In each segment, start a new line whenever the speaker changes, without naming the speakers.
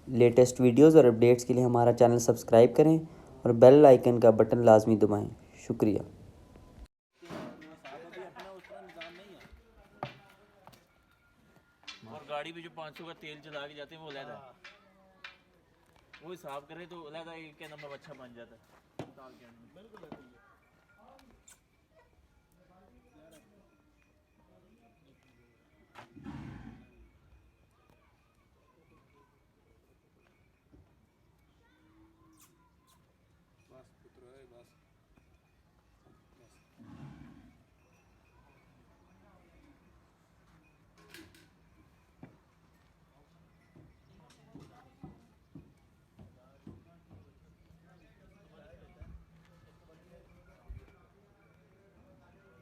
Latest videos और updates के लिए हमारा चैनल सब्सक्राइब करें और बेल आइकन का बटन लाजमी दबाएँ। शुक्रिया।
और गाड़ी भी जो 500 का तेल चला के जाते हैं वो अलग है, वो हिसाब करें तो अलग एक क्या नंबर अच्छा बन जाता है दाल के अंदर। बिल्कुल बस पुत्र है बस।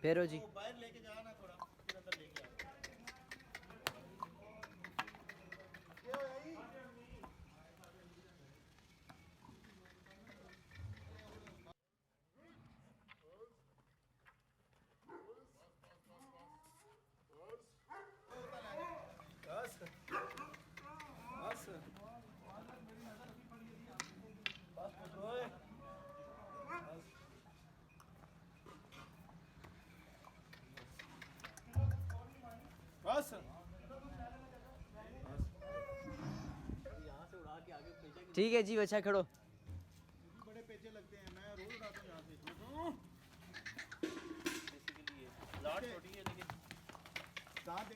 फेरो जी
बाहर लेके जाना थोड़ा फिर अंदर लेके आओ। बस
ठीक है जी, बच्चा खड़ो।
बड़े पेचे लगते हैं, मैं रोज उड़ाता हूँ यहाँ से।
बेसिकली ये लाट छोटी है लेकिन
दांत